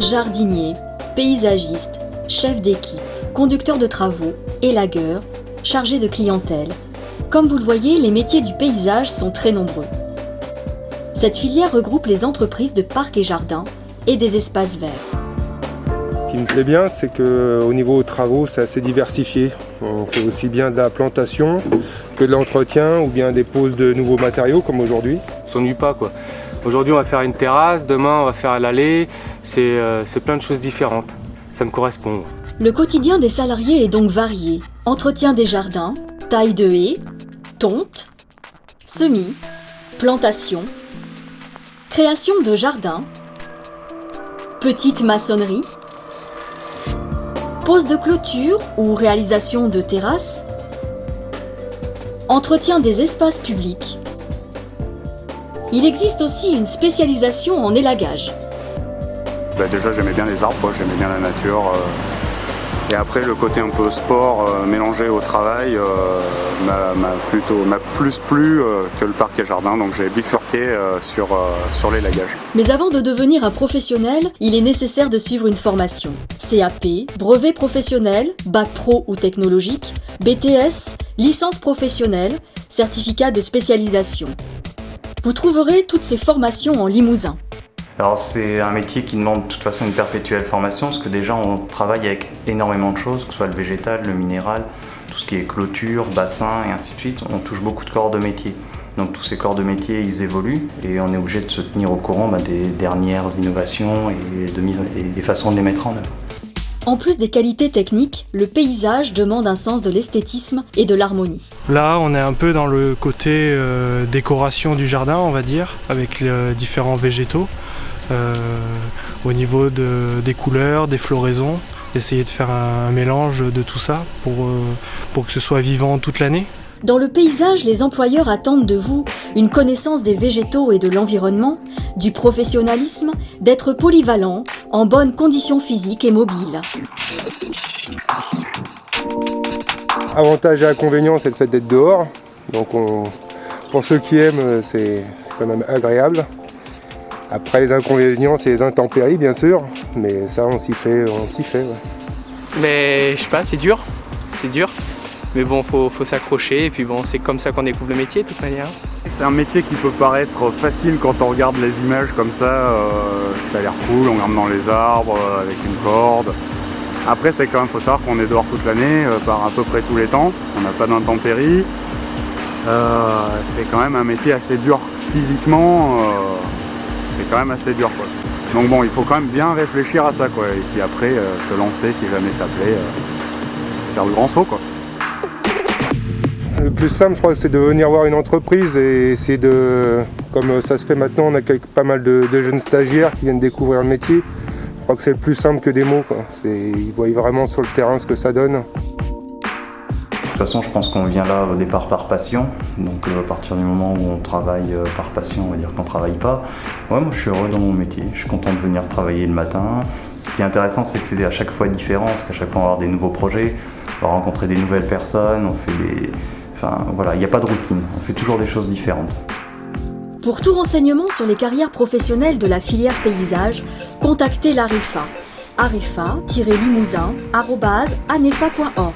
Jardinier, paysagiste, chef d'équipe, conducteur de travaux, élagueur, chargé de clientèle. Comme vous le voyez, les métiers du paysage sont très nombreux. Cette filière regroupe les entreprises de parcs et jardins et des espaces verts. Ce qui me plaît bien, c'est qu'au niveau travaux, c'est assez diversifié. On fait aussi bien de la plantation que de l'entretien ou bien des poses de nouveaux matériaux comme aujourd'hui. On s'ennuie pas quoi. Aujourd'hui on va faire une terrasse, demain on va faire l'allée, c'est plein de choses différentes. Ça me correspond. Le quotidien des salariés est donc varié. Entretien des jardins, taille de haies, tonte, semis, plantation, création de jardins, petite maçonnerie, pose de clôture ou réalisation de terrasses, entretien des espaces publics. Il existe aussi une spécialisation en élagage. Déjà j'aimais bien les arbres, j'aimais bien la nature. Et après le côté un peu sport mélangé au travail m'a plus plu que le parc et jardin. Donc j'ai bifurqué sur l'élagage. Mais avant de devenir un professionnel, il est nécessaire de suivre une formation. CAP, brevet professionnel, bac pro ou technologique, BTS, licence professionnelle, certificat de spécialisation. Vous trouverez toutes ces formations en Limousin. Alors c'est un métier qui demande de toute façon une perpétuelle formation parce que déjà on travaille avec énormément de choses, que ce soit le végétal, le minéral, tout ce qui est clôture, bassin et ainsi de suite. On touche beaucoup de corps de métier. Donc tous ces corps de métier ils évoluent et on est obligé de se tenir au courant des dernières innovations et des façons de les mettre en œuvre. En plus des qualités techniques, le paysage demande un sens de l'esthétisme et de l'harmonie. Là, on est un peu dans le côté décoration du jardin, on va dire, avec les différents végétaux. Au niveau des couleurs, des floraisons, essayer de faire un mélange de tout ça pour que ce soit vivant toute l'année. Dans le paysage, les employeurs attendent de vous une connaissance des végétaux et de l'environnement, du professionnalisme, d'être polyvalent, en bonne condition physique et mobile. Avantage et inconvénient, c'est le fait d'être dehors. Donc pour ceux qui aiment, c'est quand même agréable. Après les inconvénients, c'est les intempéries bien sûr, mais ça on s'y fait. Ouais. Mais je sais pas, c'est dur. Mais bon, faut s'accrocher et puis bon, c'est comme ça qu'on découvre le métier de toute manière. C'est un métier qui peut paraître facile quand on regarde les images comme ça, ça a l'air cool, on rentre dans les arbres avec une corde. Après c'est quand même, faut savoir qu'on est dehors toute l'année, par à peu près tous les temps, on n'a pas d'intempéries. C'est quand même un métier assez dur physiquement, c'est quand même assez dur quoi. Donc bon, il faut quand même bien réfléchir à ça quoi, et puis après se lancer si jamais ça plaît, faire le grand saut quoi. Le plus simple, je crois, c'est de venir voir une entreprise et essayer de, comme ça se fait maintenant, on accueille pas mal de jeunes stagiaires qui viennent découvrir le métier. Je crois que c'est le plus simple que des mots, quoi. Ils voient vraiment sur le terrain ce que ça donne. De toute façon, je pense qu'on vient là au départ par passion. Donc à partir du moment où on travaille par passion, on va dire qu'on ne travaille pas. Ouais, moi je suis heureux dans mon métier. Je suis content de venir travailler le matin. Ce qui est intéressant, c'est que c'est à chaque fois différent, parce qu'à chaque fois on va avoir des nouveaux projets, on va rencontrer des nouvelles personnes, on fait des... Enfin voilà, il n'y a pas de routine, on fait toujours des choses différentes. Pour tout renseignement sur les carrières professionnelles de la filière paysage, contactez l'AREFA, arefa-limousin@anefa.org.